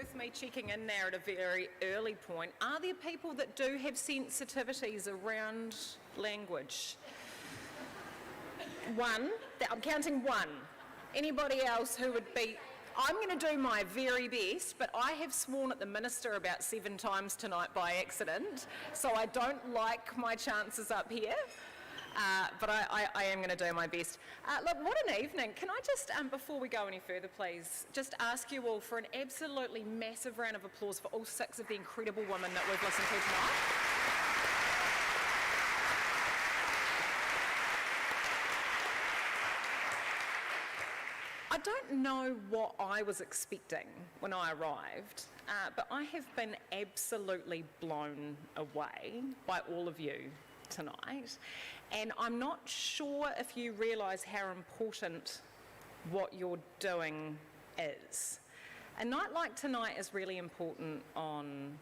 worth me checking in there at a very early point. Are there people that do have sensitivities around language? One. I'm counting one. Anybody else who would be... I'm going to do my very best, but I have sworn at the minister about 7 times tonight by accident, so I don't like my chances up here. But I am going to do my best. Look, what an evening. Can I just, before we go any further, please, just ask you all for an absolutely massive round of applause for all 6 of the incredible women that we've listened to tonight. I don't know what I was expecting when I arrived, but I have been absolutely blown away by all of you tonight, and I'm not sure if you realise how important what you're doing is. A night like tonight is really important on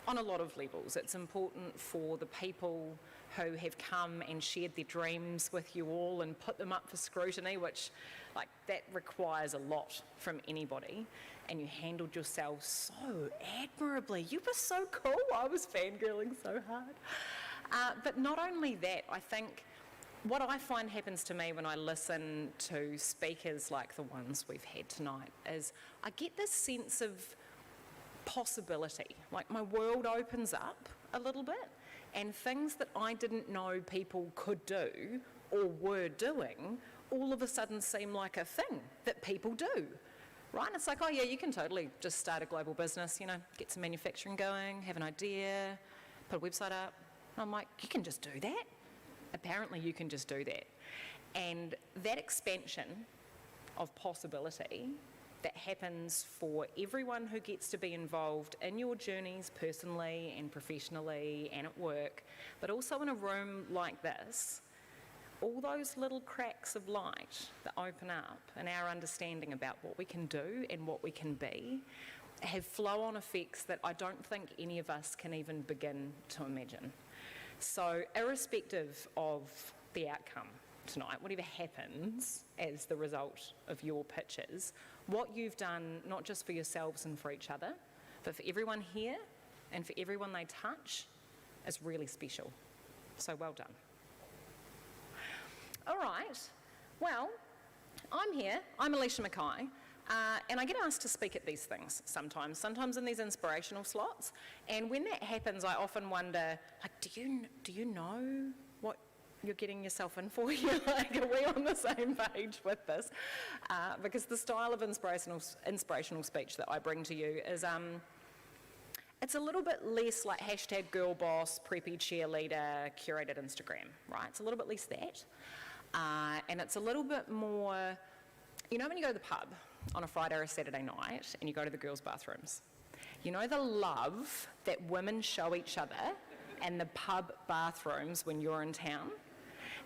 a lot of levels. It's important for the people who have come and shared their dreams with you all and put them up for scrutiny, which, like, that requires a lot from anybody, and you handled yourself so admirably. You were so cool. I was fangirling so hard. But not only that, I think what I find happens to me when I listen to speakers like the ones we've had tonight is I get this sense of possibility. Like, my world opens up a little bit, and things that I didn't know people could do or were doing all of a sudden seem like a thing that people do, right? And it's like, oh yeah, you can totally just start a global business, you know, get some manufacturing going, have an idea, put a website up. And I'm like, you can just do that? Apparently you can just do that. And that expansion of possibility that happens for everyone who gets to be involved in your journeys personally and professionally and at work, but also in a room like this, all those little cracks of light that open up in our understanding about what we can do and what we can be have flow-on effects that I don't think any of us can even begin to imagine. So irrespective of the outcome tonight, whatever happens as the result of your pitches, what you've done, not just for yourselves and for each other, but for everyone here and for everyone they touch, is really special. So well done. All right, well, I'm here. I'm Alicia McKay. And I get asked to speak at these things sometimes in these inspirational slots. And when that happens, I often wonder, like, do you know what you're getting yourself in for here? Like, are we on the same page with this? Because the style of inspirational speech that I bring to you is, it's a little bit less like hashtag girl boss, preppy cheerleader, curated Instagram, right? It's a little bit less that. And it's a little bit more, you know when you go to the pub on a Friday or a Saturday night and you go to the girls' bathrooms, you know the love that women show each other and the pub bathrooms when you're in town?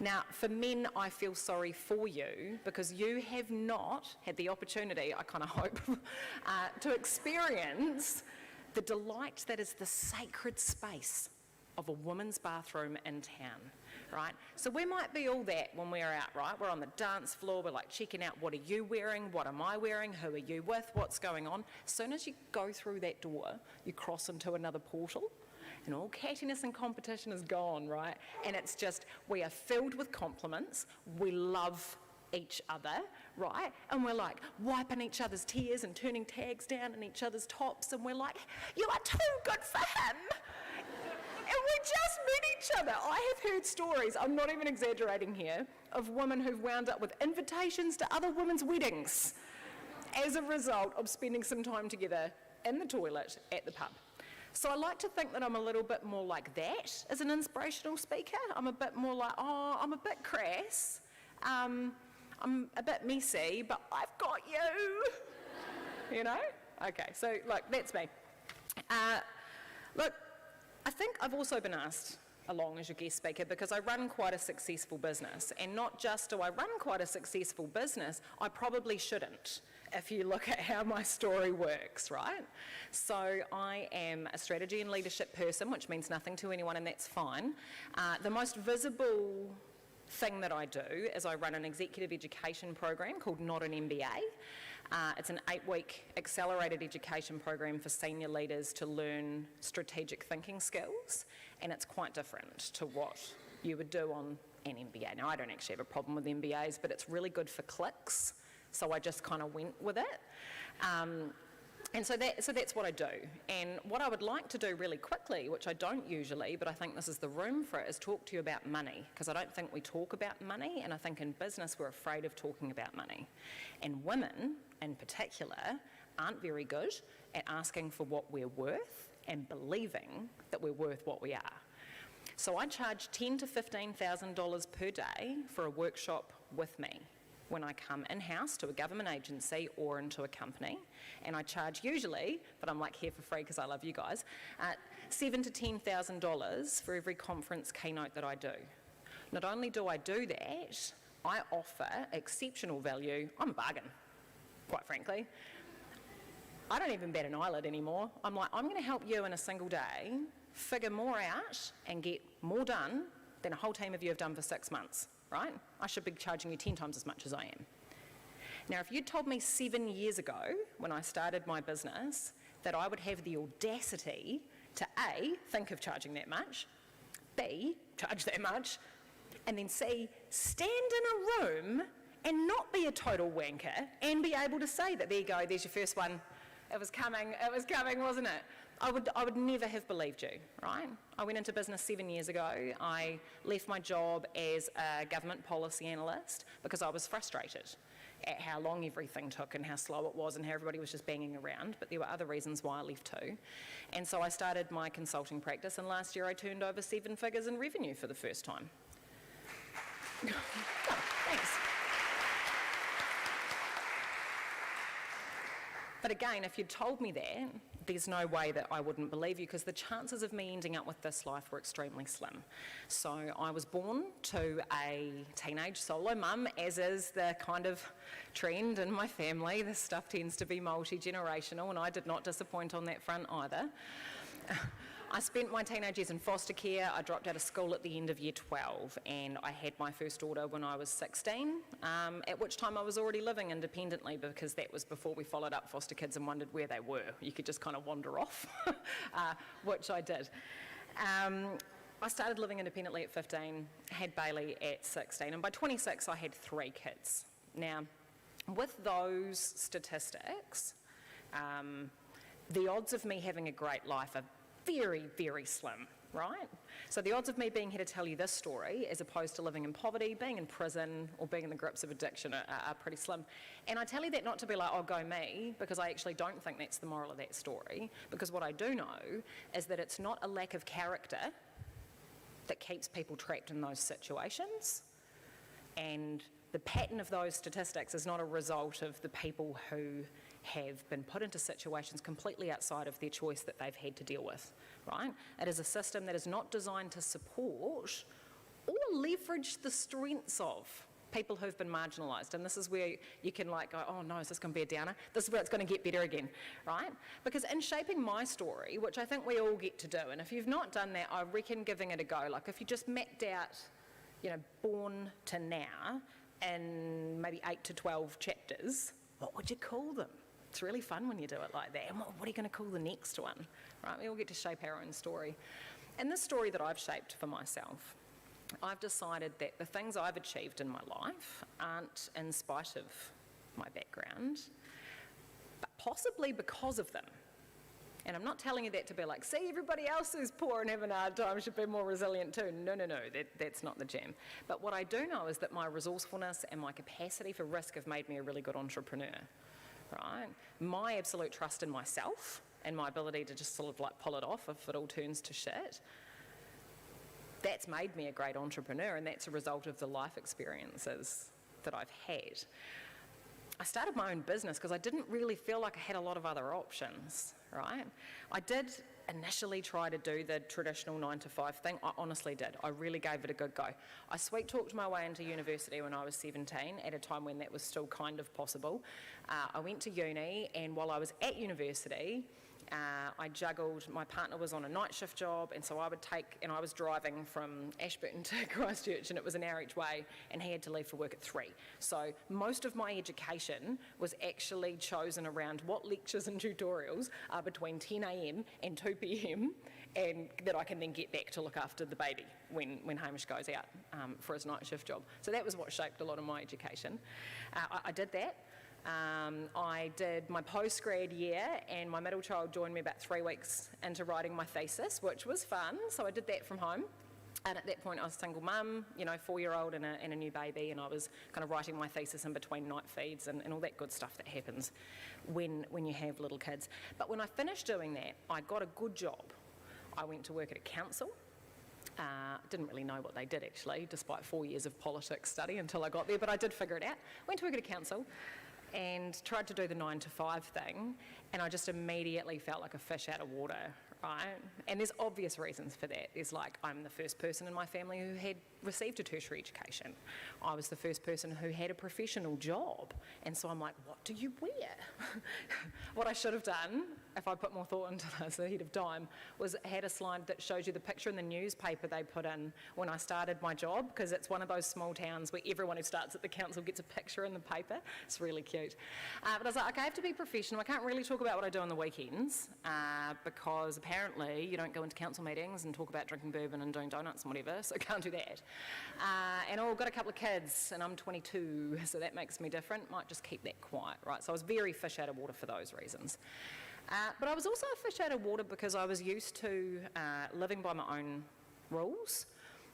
Now, for men, I feel sorry for you because you have not had the opportunity, I kind of hope, to experience the delight that is the sacred space of a woman's bathroom in town, right? So we might be all that when we're out, right? We're on the dance floor, we're like checking out, what are you wearing, what am I wearing, who are you with, what's going on? As soon as you go through that door, you cross into another portal, and all cattiness and competition is gone, right? And it's just, we are filled with compliments, we love each other, right? And we're like wiping each other's tears and turning tags down in each other's tops, and we're like, you are too good for him! And we just met each other. I have heard stories, I'm not even exaggerating here, of women who've wound up with invitations to other women's weddings as a result of spending some time together in the toilet at the pub. So I like to think that I'm a little bit more like that as an inspirational speaker. I'm a bit more like, oh, I'm a bit crass, I'm a bit messy, but I've got you, you know? Okay, so look, that's me. Look, I think I've also been asked along as your guest speaker because I run quite a successful business, and not just do I run quite a successful business, I probably shouldn't if you look at how my story works, right? So I am a strategy and leadership person, which means nothing to anyone, and that's fine. The most visible thing that I do is I run an executive education program called Not an MBA, It's an 8-week accelerated education program for senior leaders to learn strategic thinking skills, and it's quite different to what you would do on an MBA. Now, I don't actually have a problem with MBAs, but it's really good for clicks, so I just kind of went with it. And so that's what I do. And what I would like to do really quickly, which I don't usually, but I think this is the room for it, is talk to you about money, because I don't think we talk about money, and I think in business we're afraid of talking about money. And women, in particular, aren't very good at asking for what we're worth and believing that we're worth what we are. So I charge $10,000 to $15,000 per day for a workshop with me when I come in-house to a government agency or into a company, and I charge usually, but I'm like here for free because I love you guys, $7,000 to $10,000 for every conference keynote that I do. Not only do I do that, I offer exceptional value. I'm a bargain, quite frankly. I don't even bat an eyelid anymore. I'm like, I'm going to help you in a single day figure more out and get more done than a whole team of you have done for 6 months. Right? I should be charging you 10 times as much as I am. Now, if you'd told me 7 years ago, when I started my business, that I would have the audacity to A, think of charging that much, B, charge that much, and then C, stand in a room and not be a total wanker and be able to say that, there you go, there's your first one, it was coming, wasn't it? I would never have believed you, right? I went into business 7 years ago. I left my job as a government policy analyst because I was frustrated at how long everything took and how slow it was and how everybody was just banging around, but there were other reasons why I left too. And so I started my consulting practice, and last year I turned over 7 figures in revenue for the first time. Oh, thanks. But again, if you'd told me that, there's no way that I wouldn't believe you, because the chances of me ending up with this life were extremely slim. So I was born to a teenage solo mum, as is the kind of trend in my family. This stuff tends to be multi-generational, and I did not disappoint on that front either. I spent my teenage years in foster care. I dropped out of school at the end of year 12, and I had my first daughter when I was 16, at which time I was already living independently, because that was before we followed up foster kids and wondered where they were. You could just kind of wander off, which I did. I started living independently at 15, had Bailey at 16, and by 26 I had 3 kids. Now, with those statistics, the odds of me having a great life are very, very slim, right? So the odds of me being here to tell you this story, as opposed to living in poverty, being in prison, or being in the grips of addiction are pretty slim. And I tell you that not to be like, oh, go me, because I actually don't think that's the moral of that story, because what I do know is that it's not a lack of character that keeps people trapped in those situations, and the pattern of those statistics is not a result of the people who have been put into situations completely outside of their choice that they've had to deal with, right? It is a system that is not designed to support or leverage the strengths of people who've been marginalised. And this is where you can like go, oh no, is this going to be a downer? This is where it's going to get better again, right? Because in shaping my story, which I think we all get to do, and if you've not done that, I reckon giving it a go. Like if you just mapped out, you know, born to now in maybe 8 to 12 chapters, what would you call them? It's really fun when you do it like that. And what are you going to call the next one? Right? We all get to shape our own story. And this story that I've shaped for myself, I've decided that the things I've achieved in my life aren't in spite of my background, but possibly because of them. And I'm not telling you that to be like, see, everybody else who's poor and having a hard time should be more resilient too. No, that's not the jam. But what I do know is that my resourcefulness and my capacity for risk have made me a really good entrepreneur. Right? My absolute trust in myself and my ability to just sort of like pull it off if it all turns to shit, that's made me a great entrepreneur, and that's a result of the life experiences that I've had. I started my own business because I didn't really feel like I had a lot of other options, right? I did initially try to do the traditional 9-to-5 thing. I honestly did. I really gave it a good go. I sweet talked my way into university when I was 17, at a time when that was still kind of possible. I went to uni, and while I was at university, I juggled, my partner was on a night shift job, and so I was driving from Ashburton to Christchurch, and it was an hour each way, and he had to leave for work at 3. So most of my education was actually chosen around what lectures and tutorials are between 10 a.m. and 2 p.m, and that I can then get back to look after the baby when Hamish goes out for his night shift job. So that was what shaped a lot of my education. I did that. I did my postgrad year, and my middle child joined me about 3 weeks into writing my thesis, which was fun. So I did that from home. And at that point, I was a single mum, 4-year-old and a new baby, and I was kind of writing my thesis in between night feeds and all that good stuff that happens when you have little kids. But when I finished doing that, I got a good job. I went to work at a council. Didn't really know what they did, actually, despite 4 years of politics study until I got there, but I did figure it out. Went to work at a council and tried to do the 9 to 5 thing, and I just immediately felt like a fish out of water, right? And there's obvious reasons for that. There's I'm the first person in my family who had received a tertiary education. I was the first person who had a professional job, and so I'm like, what do you wear? What I should have done, if I put more thought into this ahead of time, was had a slide that shows you the picture in the newspaper they put in when I started my job, because it's one of those small towns where everyone who starts at the council gets a picture in the paper. It's really cute. But I was like, okay, I have to be professional. I can't really talk about what I do on the weekends, because apparently you don't go into council meetings and talk about drinking bourbon and doing donuts and whatever, so I can't do that. And I've got a couple of kids, and I'm 22, so that makes me different. Might just keep that quiet, right? So I was very fish out of water for those reasons. But I was also a fish out of water because I was used to living by my own rules.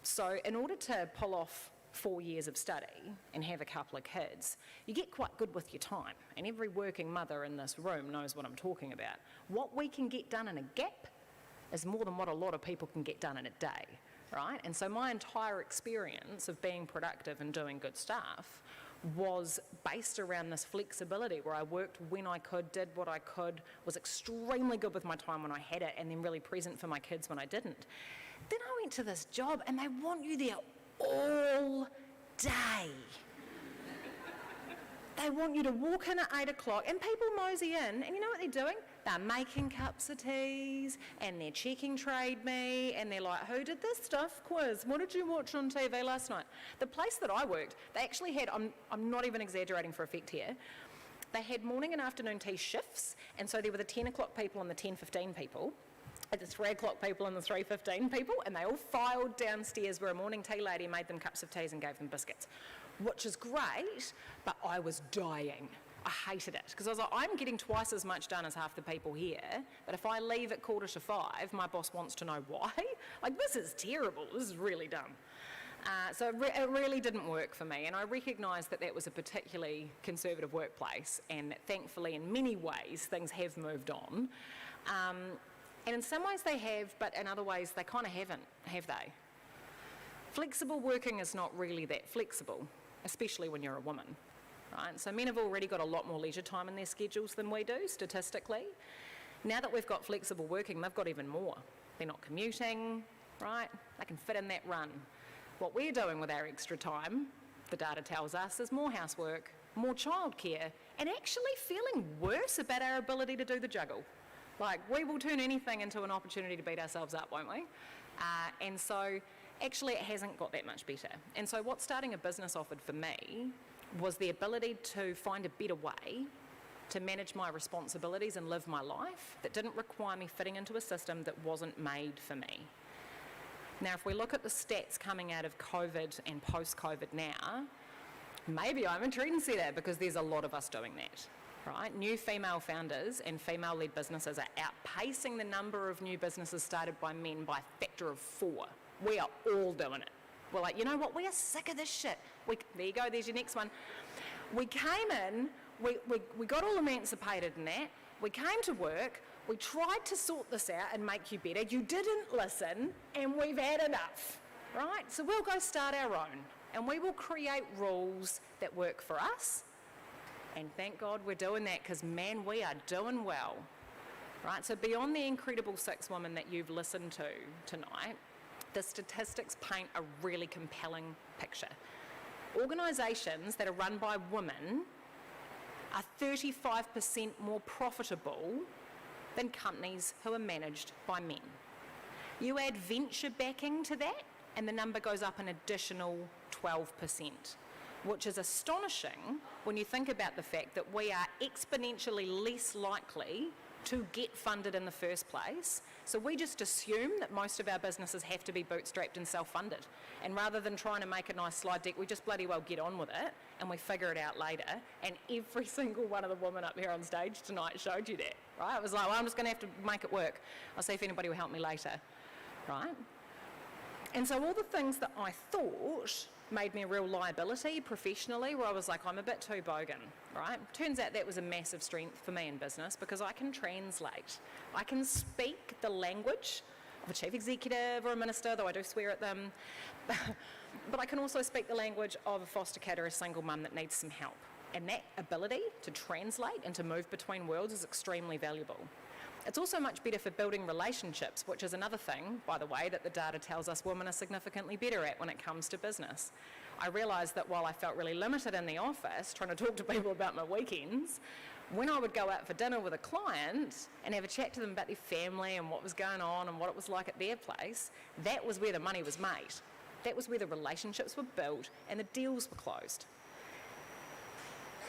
So in order to pull off 4 years of study and have a couple of kids, you get quite good with your time. And every working mother in this room knows what I'm talking about. What we can get done in a gap is more than what a lot of people can get done in a day, right? And so my entire experience of being productive and doing good stuff was based around this flexibility where I worked when I could, did what I could, was extremely good with my time when I had it, and then really present for my kids when I didn't. Then I went to this job and they want you there all day. They want you to walk in at 8 o'clock and people mosey in, and you know what they're doing? They're making cups of teas and they're checking Trade Me, and they're like, who did this stuff quiz? What did you watch on TV last night? The place that I worked, they actually had, I'm not even exaggerating for effect here, they had morning and afternoon tea shifts, and so there were the 10 o'clock people and the 10:15 people, and the 3 o'clock people and the 3:15 people, and they all filed downstairs where a morning tea lady made them cups of teas and gave them biscuits, which is great, but I was dying. I hated it, because I was like, I'm getting twice as much done as half the people here, but if I leave at 4:45, my boss wants to know why. Like, this is terrible, this is really dumb. So it really didn't work for me, and I recognised that that was a particularly conservative workplace, and that thankfully in many ways things have moved on. And in some ways they have, but in other ways they kind of haven't, have they? Flexible working is not really that flexible, especially when you're a woman. Right? So men have already got a lot more leisure time in their schedules than we do, statistically. Now that we've got flexible working, they've got even more. They're not commuting, right? They can fit in that run. What we're doing with our extra time, the data tells us, is more housework, more childcare, and actually feeling worse about our ability to do the juggle. Like, we will turn anything into an opportunity to beat ourselves up, won't we? And so actually it hasn't got that much better. And so what starting a business offered for me was the ability to find a better way to manage my responsibilities and live my life that didn't require me fitting into a system that wasn't made for me. Now, if we look at the stats coming out of COVID and post-COVID now, maybe I'm a trendsetter because there's a lot of us doing that, right? New female founders and female-led businesses are outpacing the number of new businesses started by men by a factor of 4. We are all doing it. We're like, you know what, we are sick of this shit. There you go, there's your next one. We came in, we got all emancipated in that, we came to work, we tried to sort this out and make you better, you didn't listen, and we've had enough, right? So we'll go start our own, and we will create rules that work for us, and thank God we're doing that, because man, we are doing well, right? So beyond the incredible 6 women that you've listened to tonight, the statistics paint a really compelling picture. Organisations that are run by women are 35% more profitable than companies who are managed by men. You add venture backing to that, and the number goes up an additional 12%, which is astonishing when you think about the fact that we are exponentially less likely to get funded in the first place. So we just assume that most of our businesses have to be bootstrapped and self-funded. And rather than trying to make a nice slide deck, we just bloody well get on with it and we figure it out later. And every single one of the women up here on stage tonight showed you that, right? It was like, well, I'm just going to have to make it work. I'll see if anybody will help me later, right? And so all the things that I thought made me a real liability professionally, where I was like, I'm a bit too bogan, right? Turns out that was a massive strength for me in business because I can translate. I can speak the language of a chief executive or a minister, though I do swear at them, but I can also speak the language of a foster kid or a single mum that needs some help. And that ability to translate and to move between worlds is extremely valuable. It's also much better for building relationships, which is another thing, by the way, that the data tells us women are significantly better at when it comes to business. I realised that while I felt really limited in the office, trying to talk to people about my weekends, when I would go out for dinner with a client and have a chat to them about their family and what was going on and what it was like at their place, that was where the money was made. That was where the relationships were built and the deals were closed.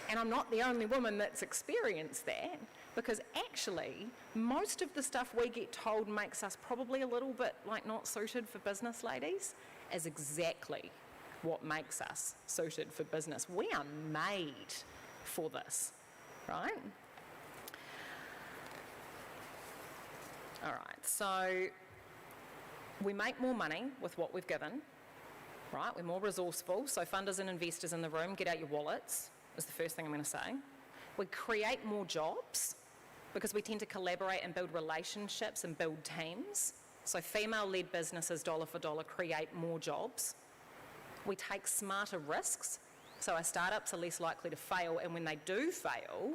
And I'm not the only woman that's experienced that, because actually most of the stuff we get told makes us probably a little bit like not suited for business, ladies, is exactly what makes us suited for business. We are made for this, right? All right, so we make more money with what we've given, right? We're more resourceful. So funders and investors in the room, get out your wallets, is the first thing I'm going to say. We create more jobs because we tend to collaborate and build relationships and build teams. So female-led businesses, dollar for dollar, create more jobs. We take smarter risks, so our startups are less likely to fail, and when they do fail,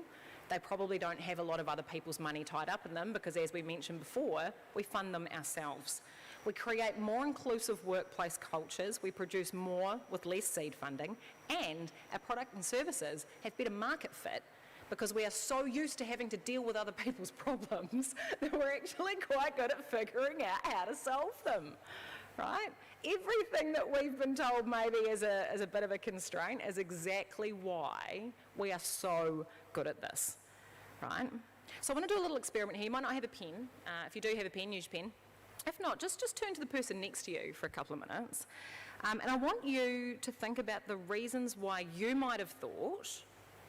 they probably don't have a lot of other people's money tied up in them because, as we mentioned before, we fund them ourselves. We create more inclusive workplace cultures, we produce more with less seed funding, and our product and services have better market fit because we are so used to having to deal with other people's problems that we're actually quite good at figuring out how to solve them, right? Everything that we've been told maybe is a bit of a constraint is exactly why we are so good at this, right? So I want to do a little experiment here. You might not have a pen. If you do have a pen, use your pen. If not, just turn to the person next to you for a couple of minutes. And I want you to think about the reasons why you might have thought,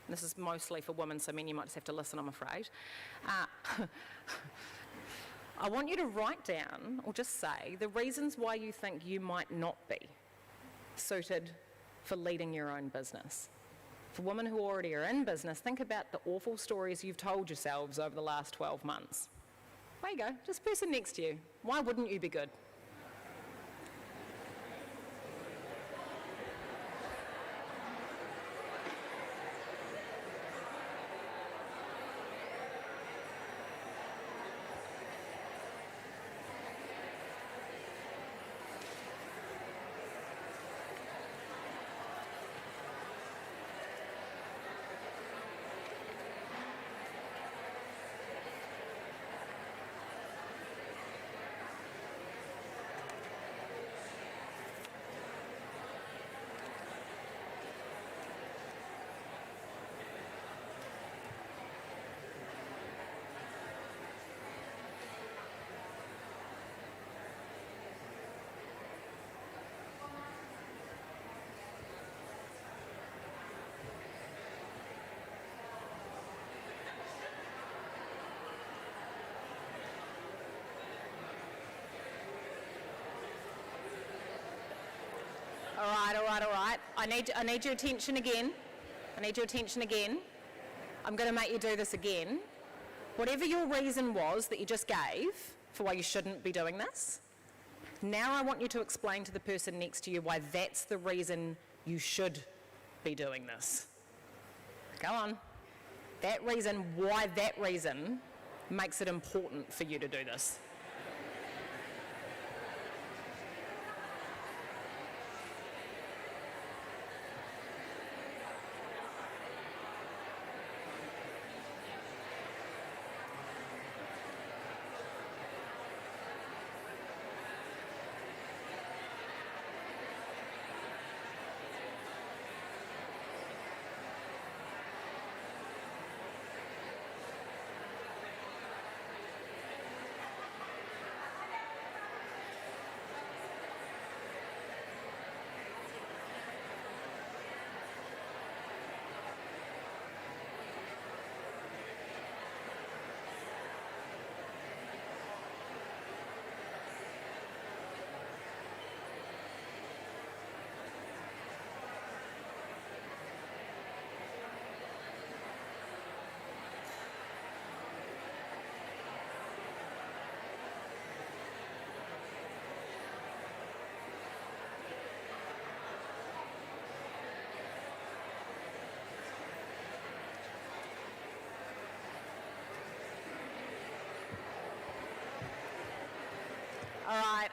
and this is mostly for women, so men, you might just have to listen, I'm afraid. I want you to write down, or just say, the reasons why you think you might not be suited for leading your own business. For women who already are in business, think about the awful stories you've told yourselves over the last 12 months. There you go, just person next to you. Why wouldn't you be good? All right. I need your attention again. I'm going to make you do this again. Whatever your reason was that you just gave for why you shouldn't be doing this, now I want you to explain to the person next to you why that's the reason you should be doing this. Go on. Why that reason makes it important for you to do this.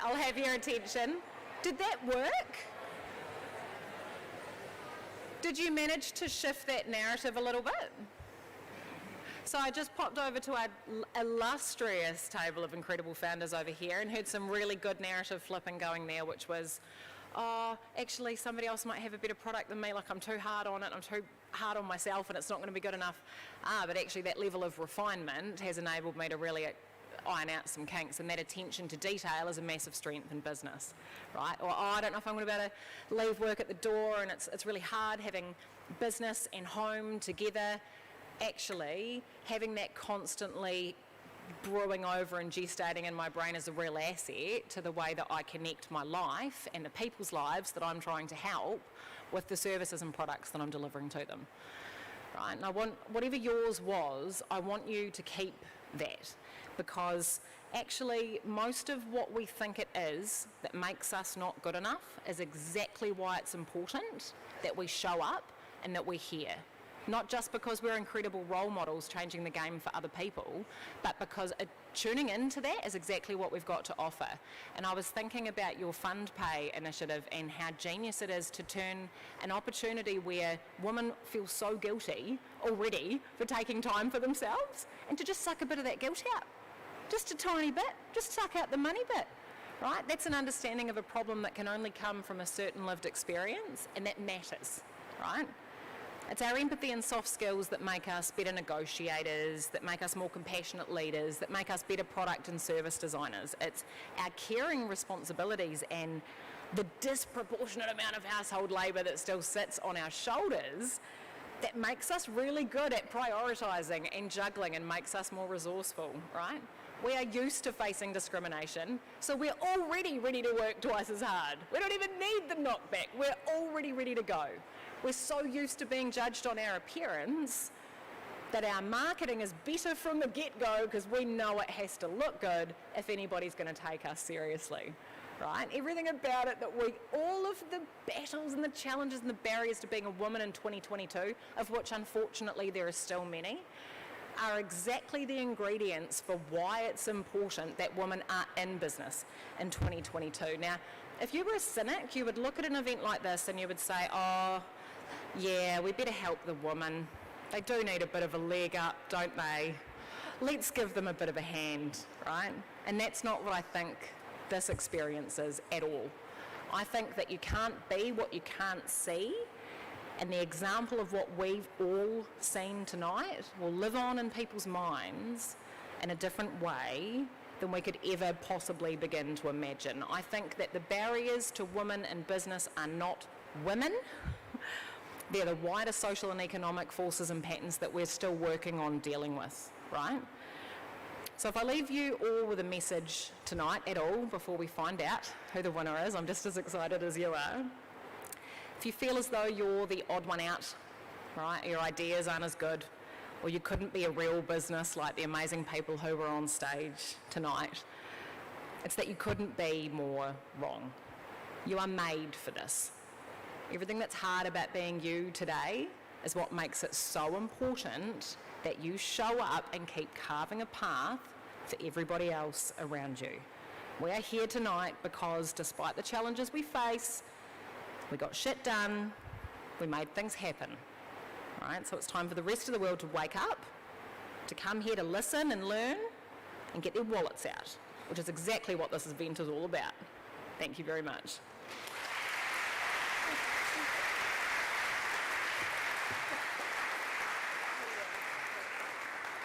I'll have your attention. Did that work? Did you manage to shift that narrative a little bit? So I just popped over to our illustrious table of incredible founders over here and heard some really good narrative flipping going there, which was, oh, actually somebody else might have a better product than me, like I'm too hard on it, I'm too hard on myself and it's not going to be good enough. But actually that level of refinement has enabled me to really iron out some kinks, and that attention to detail is a massive strength in business, right? Or, oh, I don't know if I'm going to be able to leave work at the door, and it's really hard having business and home together. Actually, having that constantly brewing over and gestating in my brain is a real asset to the way that I connect my life and the people's lives that I'm trying to help with the services and products that I'm delivering to them, right? And I want, whatever yours was, I want you to keep that, because actually most of what we think it is that makes us not good enough is exactly why it's important that we show up and that we're here. Not just because we're incredible role models changing the game for other people, but because tuning into that is exactly what we've got to offer. And I was thinking about your Fund Pay initiative and how genius it is to turn an opportunity where women feel so guilty already for taking time for themselves, and to just suck a bit of that guilt out. Just a tiny bit, just suck out the money bit, right? That's an understanding of a problem that can only come from a certain lived experience, and that matters, right? It's our empathy and soft skills that make us better negotiators, that make us more compassionate leaders, that make us better product and service designers. It's our caring responsibilities and the disproportionate amount of household labour that still sits on our shoulders that makes us really good at prioritising and juggling and makes us more resourceful, right? We are used to facing discrimination, so we're already ready to work twice as hard. We don't even need the knockback. We're already ready to go. We're so used to being judged on our appearance that our marketing is better from the get-go because we know it has to look good if anybody's going to take us seriously, right? Everything about it that all of the battles and the challenges and the barriers to being a woman in 2022, of which unfortunately there are still many, are exactly the ingredients for why it's important that women are in business in 2022. Now, if you were a cynic, you would look at an event like this and you would say, oh, yeah, we better help the women. They do need a bit of a leg up, don't they? Let's give them a bit of a hand, right? And that's not what I think this experience is at all. I think that you can't be what you can't see, and the example of what we've all seen tonight will live on in people's minds in a different way than we could ever possibly begin to imagine. I think that the barriers to women in business are not women. They're the wider social and economic forces and patterns that we're still working on dealing with, right? So if I leave you all with a message tonight at all before we find out who the winner is, I'm just as excited as you are. If you feel as though you're the odd one out, right, your ideas aren't as good, or you couldn't be a real business like the amazing people who were on stage tonight, it's that you couldn't be more wrong. You are made for this. Everything that's hard about being you today is what makes it so important that you show up and keep carving a path for everybody else around you. We are here tonight because despite the challenges we face, we got shit done, we made things happen, right? So it's time for the rest of the world to wake up, to come here to listen and learn and get their wallets out, which is exactly what this event is all about. Thank you very much.